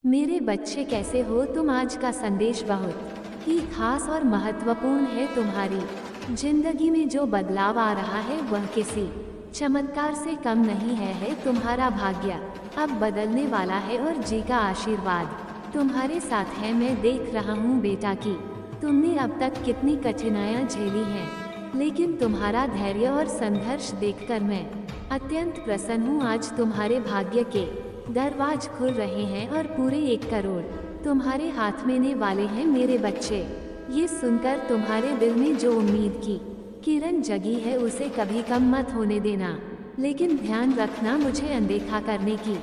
मेरे बच्चे कैसे हो तुम। आज का संदेश बहुत ही खास और महत्वपूर्ण है। तुम्हारी जिंदगी में जो बदलाव आ रहा है वह किसी चमत्कार से कम नहीं है तुम्हारा भाग्य अब बदलने वाला है और जी का आशीर्वाद तुम्हारे साथ है। मैं देख रहा हूँ बेटा कि तुमने अब तक कितनी कठिनाइयाँ झेली हैं, लेकिन तुम्हारा धैर्य और संघर्ष देखकर मैं अत्यंत प्रसन्न हूँ। आज तुम्हारे भाग्य के दरवाजे खुल रहे हैं और पूरे 1 करोड़ तुम्हारे हाथ में ने वाले हैं मेरे बच्चे। ये सुनकर तुम्हारे दिल में जो उम्मीद की किरण जगी है उसे कभी कम मत होने देना, लेकिन ध्यान रखना मुझे अनदेखा करने की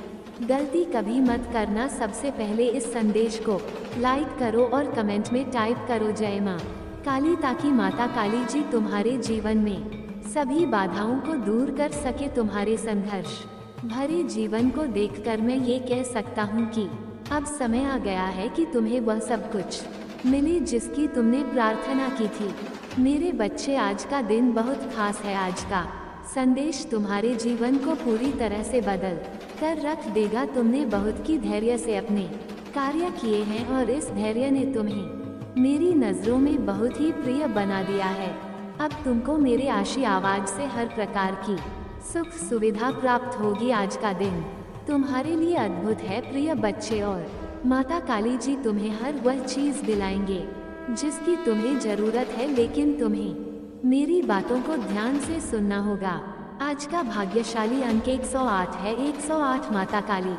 गलती कभी मत करना। सबसे पहले इस संदेश को लाइक करो और कमेंट में टाइप करो जय माँ काली, ताकि माता काली जी तुम्हारे जीवन में सभी बाधाओं को दूर कर सके। तुम्हारे संघर्ष भरे जीवन को देखकर मैं ये कह सकता हूँ कि अब समय आ गया है कि तुम्हें वह सब कुछ मिले जिसकी तुमने प्रार्थना की थी। मेरे बच्चे, आज का दिन बहुत खास है। आज का संदेश तुम्हारे जीवन को पूरी तरह से बदल कर रख देगा। तुमने बहुत की धैर्य से अपने कार्य किए हैं और इस धैर्य ने तुम्हें मेरी नज़रों में बहुत ही प्रिय बना दिया है। अब तुमको मेरे आशीर्वाद से हर प्रकार की सुख सुविधा प्राप्त होगी। आज का दिन तुम्हारे लिए अद्भुत है प्रिय बच्चे, और माता काली जी तुम्हें हर वह चीज़ दिलाएंगे जिसकी तुम्हें जरूरत है, लेकिन तुम्हें मेरी बातों को ध्यान से सुनना होगा। आज का भाग्यशाली अंक 108 है। 108 माता काली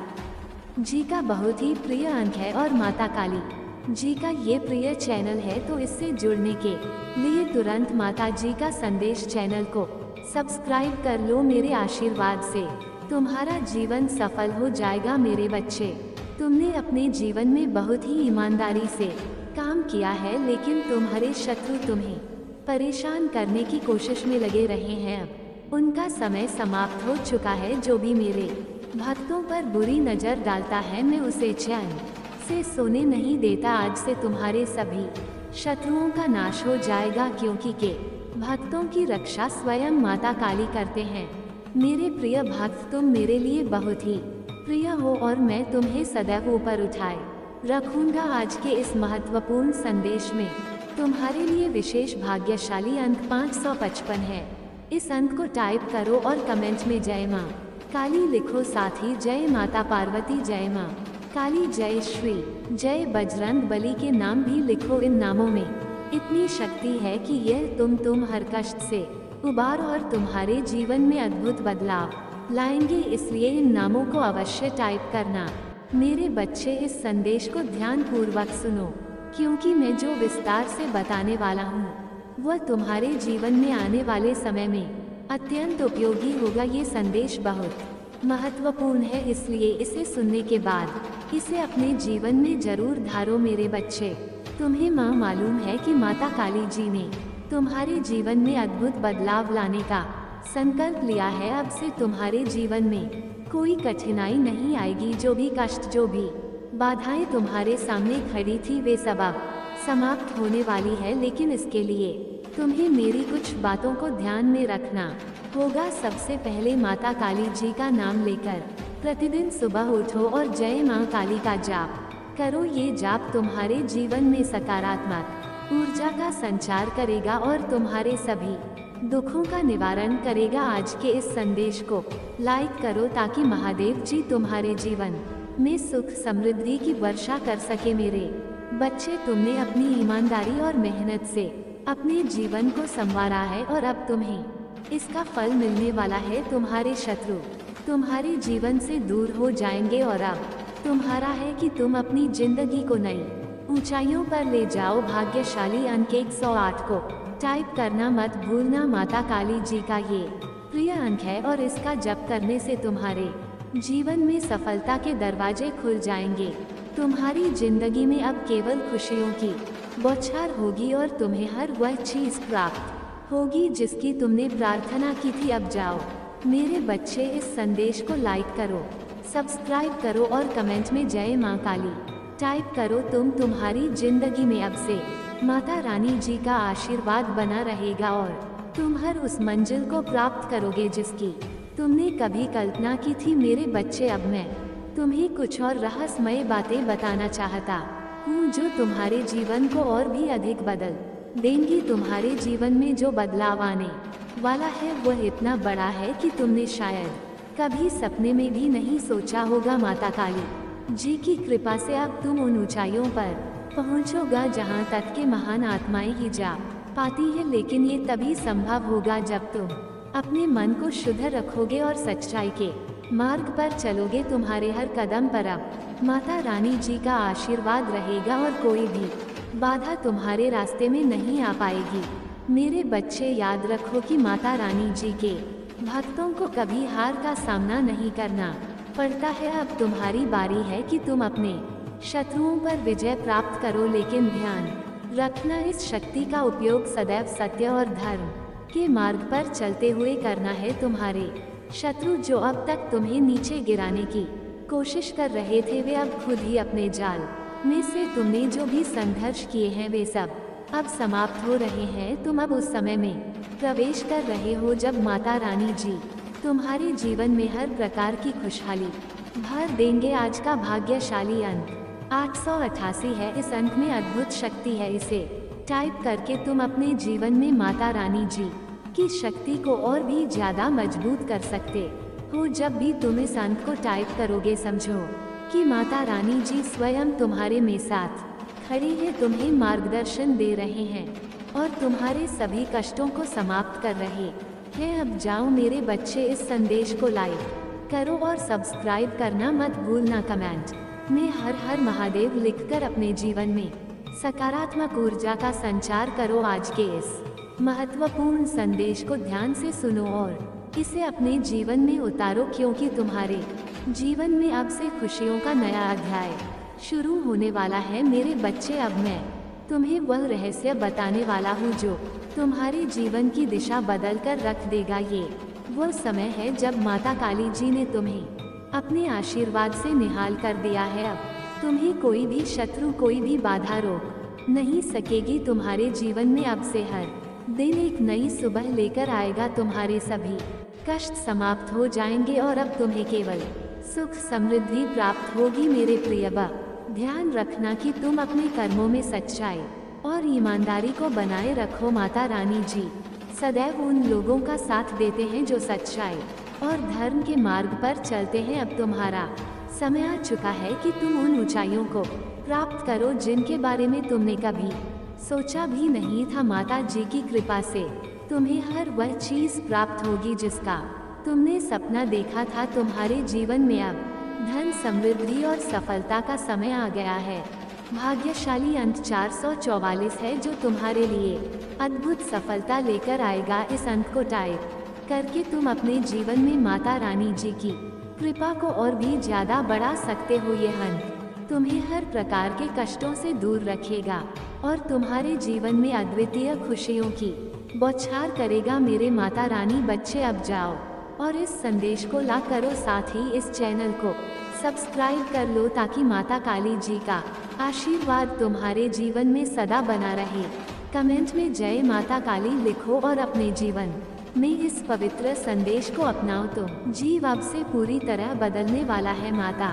जी का बहुत ही प्रिय अंक है और माता काली जी का ये प्रिय चैनल है, तो इससे जुड़ने के लिए तुरंत माता जी का संदेश चैनल को सब्सक्राइब कर लो। मेरे आशीर्वाद से तुम्हारा जीवन सफल हो जाएगा। मेरे बच्चे, तुमने अपने जीवन में बहुत ही ईमानदारी से काम किया है, लेकिन तुम्हारे शत्रु तुम्हें परेशान करने की कोशिश में लगे रहे हैं। अब उनका समय समाप्त हो चुका है। जो भी मेरे भक्तों पर बुरी नज़र डालता है मैं उसे चैन से सोने नहीं देता। आज से तुम्हारे सभी शत्रुओं का नाश हो जाएगा, क्योंकि के भक्तों की रक्षा स्वयं माता काली करते हैं। मेरे प्रिय भक्त, तुम मेरे लिए बहुत ही प्रिय हो और मैं तुम्हें सदैव ऊपर उठाए रखूंगा। आज के इस महत्वपूर्ण संदेश में तुम्हारे लिए विशेष भाग्यशाली अंक 555 है। इस अंक को टाइप करो और कमेंट में जय माँ काली लिखो, साथ ही जय माता पार्वती, जय माँ काली, जय श्री, जय बजरंग बली के नाम भी लिखो। इन नामों में इतनी शक्ति है कि यह तुम हर कष्ट से उबार और तुम्हारे जीवन में अद्भुत बदलाव लाएंगे। इसलिए इन नामों को अवश्य टाइप करना। मेरे बच्चे, इस संदेश को ध्यान पूर्वक सुनो, क्योंकि मैं जो विस्तार से बताने वाला हूँ वह तुम्हारे जीवन में आने वाले समय में अत्यंत उपयोगी होगा। ये संदेश बहुत महत्वपूर्ण है, इसलिए इसे सुनने के बाद इसे अपने जीवन में जरूर धारो। मेरे बच्चे, तुम्हें माँ मालूम है कि माता काली जी ने तुम्हारे जीवन में अद्भुत बदलाव लाने का संकल्प लिया है। अब से तुम्हारे जीवन में कोई कठिनाई नहीं आएगी। जो भी कष्ट, जो भी बाधाएं तुम्हारे सामने खड़ी थी, वे सब अब समाप्त होने वाली है। लेकिन इसके लिए तुम्हें मेरी कुछ बातों को ध्यान में रखना होगा। सबसे पहले माता काली जी का नाम लेकर प्रतिदिन सुबह उठो और जय माँ काली का जाप करो। ये जाप तुम्हारे जीवन में सकारात्मक ऊर्जा का संचार करेगा और तुम्हारे सभी दुखों का निवारण करेगा। आज के इस संदेश को लाइक करो ताकि महादेव जी तुम्हारे जीवन में सुख समृद्धि की वर्षा कर सके। मेरे बच्चे, तुमने अपनी ईमानदारी और मेहनत से अपने जीवन को संवारा है और अब तुम्हें इसका फल मिलने वाला है। तुम्हारे शत्रु तुम्हारे जीवन से दूर हो जाएंगे और अब तुम्हारा है कि तुम अपनी जिंदगी को नई ऊंचाइयों पर ले जाओ। भाग्यशाली अंक 108 को टाइप करना मत भूलना। माता काली जी का ये प्रिय अंक है और इसका जप करने से तुम्हारे जीवन में सफलता के दरवाजे खुल जाएंगे। तुम्हारी जिंदगी में अब केवल खुशियों की बौछार होगी और तुम्हें हर वह चीज़ प्राप्त होगी जिसकी तुमने प्रार्थना की थी। अब जाओ मेरे बच्चे, इस संदेश को लाइक करो, सब्सक्राइब करो और कमेंट में जय माँ काली टाइप करो। तुम्हारी जिंदगी में अब से माता रानी जी का आशीर्वाद बना रहेगा और तुम हर उस मंजिल को प्राप्त करोगे जिसकी तुमने कभी कल्पना की थी। मेरे बच्चे, अब मैं तुम्हें कुछ और रहस्यमय बातें बताना चाहता हूँ जो तुम्हारे जीवन को और भी अधिक बदल देंगी। तुम्हारे जीवन में जो बदलाव आने वाला है वह इतना बड़ा है कि तुमने शायद कभी सपने में भी नहीं सोचा होगा। माता काली जी की कृपा से अब तुम उन ऊंचाइयों पर पहुंचोगा जहां तक के महान आत्माएं ही जा पाती है, लेकिन ये तभी संभव होगा जब तुम अपने मन को शुद्ध रखोगे और सच्चाई के मार्ग पर चलोगे। तुम्हारे हर कदम पर अब माता रानी जी का आशीर्वाद रहेगा और कोई भी बाधा तुम्हारे रास्ते में नहीं आ पाएगी। मेरे बच्चे, याद रखो कि माता रानी जी के भक्तों को कभी हार का सामना नहीं करना पड़ता है। अब तुम्हारी बारी है कि तुम अपने शत्रुओं पर विजय प्राप्त करो, लेकिन ध्यान रखना इस शक्ति का उपयोग सदैव सत्य और धर्म के मार्ग पर चलते हुए करना है। तुम्हारे शत्रु जो अब तक तुम्हें नीचे गिराने की कोशिश कर रहे थे वे अब खुद ही अपने जाल में से तुमने जो भी संघर्ष किए हैं वे सब अब समाप्त हो रहे हैं। तुम अब उस समय में प्रवेश कर रहे हो जब माता रानी जी तुम्हारे जीवन में हर प्रकार की खुशहाली भर देंगे। आज का भाग्यशाली अंक 888 है। इस अंक में अद्भुत शक्ति है। इसे टाइप करके तुम अपने जीवन में माता रानी जी की शक्ति को और भी ज्यादा मजबूत कर सकते हो। जब भी तुम इस अंक को टाइप करोगे समझो कि माता रानी जी स्वयं तुम्हारे में साथ खड़ी है, तुम्हें मार्गदर्शन दे रहे हैं और तुम्हारे सभी कष्टों को समाप्त कर रहे हैं। अब जाओ मेरे बच्चे, इस संदेश को लाइक करो और सब्सक्राइब करना मत भूलना। कमेंट में हर हर महादेव लिखकर अपने जीवन में सकारात्मक ऊर्जा का संचार करो। आज के इस महत्वपूर्ण संदेश को ध्यान से सुनो और इसे अपने जीवन में उतारो, क्योंकि तुम्हारे जीवन में अब से खुशियों का नया अध्याय शुरू होने वाला है। मेरे बच्चे, अब मैं तुम्हें वह रहस्य बताने वाला हूँ जो तुम्हारे जीवन की दिशा बदल कर रख देगा। ये वो समय है जब माता काली जी ने तुम्हें अपने आशीर्वाद से निहाल कर दिया है। अब तुम्हें कोई भी शत्रु, कोई भी बाधा रोक नहीं सकेगी। तुम्हारे जीवन में अब से हर दिन एक नई सुबह लेकर आएगा। तुम्हारे सभी कष्ट समाप्त हो जाएंगे और अब तुम्हें केवल सुख समृद्धि प्राप्त होगी। मेरे प्रिय बच्चे, ध्यान रखना कि तुम अपने कर्मों में सच्चाई और ईमानदारी को बनाए रखो। माता रानी जी सदैव उन लोगों का साथ देते हैं जो सच्चाई और धर्म के मार्ग पर चलते हैं। अब तुम्हारा समय आ चुका है कि तुम उन ऊंचाइयों को प्राप्त करो जिनके बारे में तुमने कभी सोचा भी नहीं था। माता जी की कृपा से तुम्हें हर वह चीज प्राप्त होगी जिसका तुमने सपना देखा था। तुम्हारे जीवन में अब धन, समृद्धि और सफलता का समय आ गया है। भाग्यशाली अंक 444 है जो तुम्हारे लिए अद्भुत सफलता लेकर आएगा। इस अंक को टाइप करके तुम अपने जीवन में माता रानी जी की कृपा को और भी ज्यादा बढ़ा सकते हो। ये अंक तुम्हें हर प्रकार के कष्टों से दूर रखेगा और तुम्हारे जीवन में अद्वितीय खुशियों की बौछार करेगा। मेरे माता रानी बच्चे, अब जाओ और इस संदेश को ला करो, साथ ही इस चैनल को सब्सक्राइब कर लो ताकि माता काली जी का आशीर्वाद तुम्हारे जीवन में सदा बना रहे। कमेंट में जय माता काली लिखो और अपने जीवन में इस पवित्र संदेश को अपनाओ तो जीवन अब से पूरी तरह बदलने वाला है। माता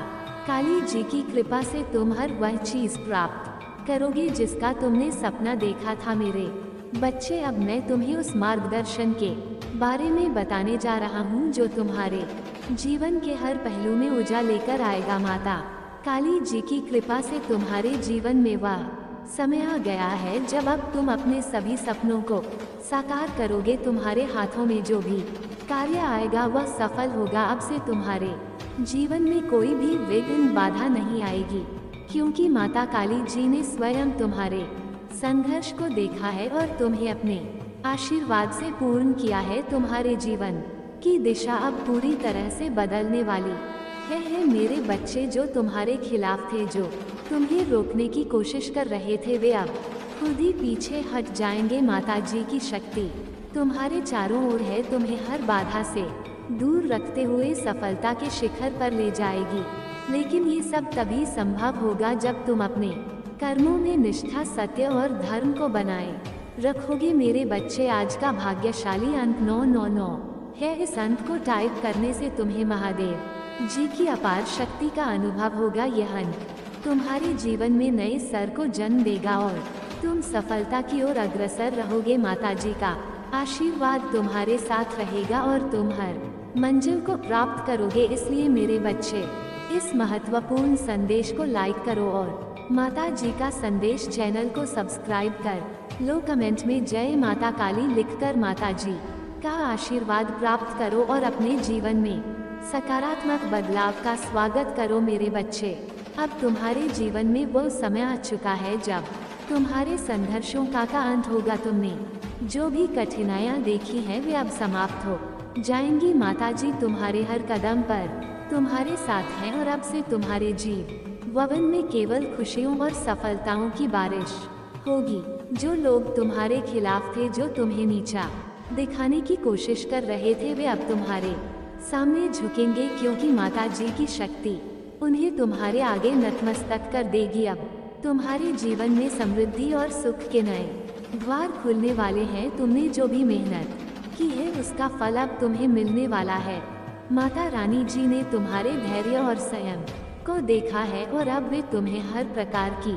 काली जी की कृपा से तुम हर वह चीज प्राप्त करोगे जिसका तुमने सपना देखा था। मेरे बच्चे, अब मैं तुम्हें उस मार्गदर्शन के बारे में बताने जा रहा हूँ जो तुम्हारे जीवन के हर पहलू में ऊर्जा लेकर आएगा। माता काली जी की कृपा से तुम्हारे जीवन में वह समय आ गया है जब अब तुम अपने सभी सपनों को साकार करोगे। तुम्हारे हाथों में जो भी कार्य आएगा वह सफल होगा। अब से तुम्हारे जीवन में कोई भी विघ्न, बाधा नहीं आएगी, क्योंकि माता काली जी ने स्वयं तुम्हारे संघर्ष को देखा है और तुम्हें अपने आशीर्वाद से पूर्ण किया है। तुम्हारे जीवन की दिशा अब पूरी तरह से बदलने वाली है। मेरे बच्चे, जो तुम्हारे खिलाफ थे, जो तुम्हें रोकने की कोशिश कर रहे थे, वे अब खुद ही पीछे हट जाएंगे। माता जी की शक्ति तुम्हारे चारों ओर है, तुम्हें हर बाधा से दूर रखते हुए सफलता के शिखर पर ले जाएगी। लेकिन ये सब तभी संभव होगा जब तुम अपने कर्मों में निष्ठा, सत्य और धर्म को बनाए रखोगे। मेरे बच्चे, आज का भाग्यशाली अंक 999 है। इस अंक को टाइप करने से तुम्हें महादेव जी की अपार शक्ति का अनुभव होगा। यह अंक तुम्हारे जीवन में नए स्तर को जन्म देगा और तुम सफलता की ओर अग्रसर रहोगे। माता जी का आशीर्वाद तुम्हारे साथ रहेगा और तुम हर मंजिल को प्राप्त करोगे। इसलिए मेरे बच्चे, इस महत्वपूर्ण संदेश को लाइक करो और माता जी का संदेश चैनल को सब्सक्राइब कर लो। कमेंट में जय माता काली लिखकर माता जी का आशीर्वाद प्राप्त करो और अपने जीवन में सकारात्मक बदलाव का स्वागत करो। मेरे बच्चे, अब तुम्हारे जीवन में वो समय आ चुका है जब तुम्हारे संघर्षों का अंत होगा। तुमने जो भी कठिनाइयाँ देखी हैं वे अब समाप्त हो जाएंगी। माता जी तुम्हारे हर कदम पर तुम्हारे साथ हैं और अब से तुम्हारे जीवन में केवल खुशियों और सफलताओं की बारिश होगी। जो लोग तुम्हारे खिलाफ थे, जो तुम्हें नीचा दिखाने की कोशिश कर रहे थे, वे अब तुम्हारे सामने झुकेंगे, क्योंकि माता जी की शक्ति उन्हें तुम्हारे आगे नतमस्तक कर देगी। अब तुम्हारे जीवन में समृद्धि और सुख के नए द्वार खुलने वाले हैं। तुमने जो भी मेहनत की है उसका फल अब तुम्हें मिलने वाला है। माता रानी जी ने तुम्हारे धैर्य और संयम को देखा है और अब वे तुम्हें हर प्रकार की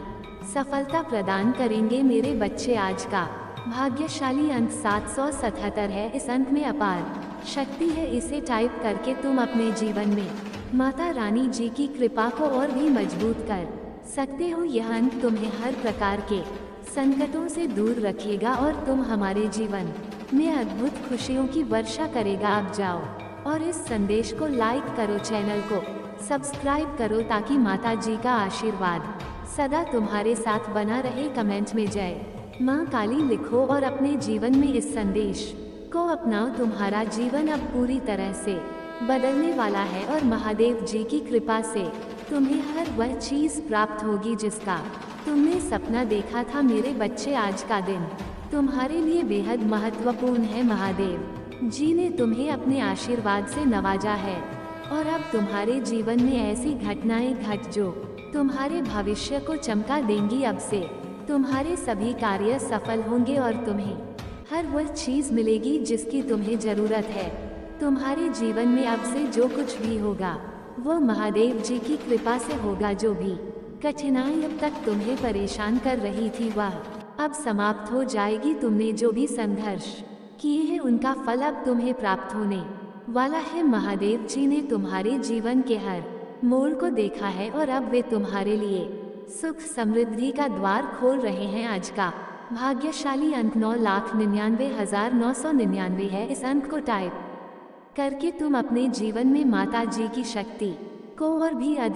सफलता प्रदान करेंगे। मेरे बच्चे, आज का भाग्यशाली अंक 777 है। इस अंक में अपार शक्ति है। इसे टाइप करके तुम अपने जीवन में माता रानी जी की कृपा को और भी मजबूत कर सकते हो। यह अंक तुम्हें हर प्रकार के संकटों से दूर रखेगा और तुम हमारे जीवन में अद्भुत खुशियों की वर्षा करेगा। अब जाओ और इस संदेश को लाइक करो, चैनल को सब्सक्राइब करो ताकि माता जी का आशीर्वाद सदा तुम्हारे साथ बना रहे। कमेंट में जय माँ काली लिखो और अपने जीवन में इस संदेश को अपनाओ। तुम्हारा जीवन अब पूरी तरह से बदलने वाला है और महादेव जी की कृपा से तुम्हें हर वह चीज़ प्राप्त होगी जिसका तुमने सपना देखा था। मेरे बच्चे, आज का दिन तुम्हारे लिए बेहद महत्वपूर्ण है। महादेव जी ने तुम्हें अपने आशीर्वाद से नवाजा है और अब तुम्हारे जीवन में ऐसी घटनाएं घट जो तुम्हारे भविष्य को चमका देंगी। अब से तुम्हारे सभी कार्य सफल होंगे और तुम्हें हर वह चीज़ मिलेगी जिसकी तुम्हें ज़रूरत है। तुम्हारे जीवन में अब से जो कुछ भी होगा वो महादेव जी की कृपा से होगा। जो भी कठिनाई अब तक तुम्हें परेशान कर रही थी वह अब समाप्त हो जाएगी। तुमने जो भी संघर्ष किए हैं उनका फल अब तुम्हें प्राप्त होने वाला है। महादेव जी ने तुम्हारे जीवन के हर मोड़ को देखा है और अब वे तुम्हारे लिए सुख समृद्धि का द्वार खोल रहे हैं। आज का भाग्यशाली अंक 9,99,999 है। इस अंक को टाइप करके तुम अपने जीवन में माता जी की शक्ति को और भी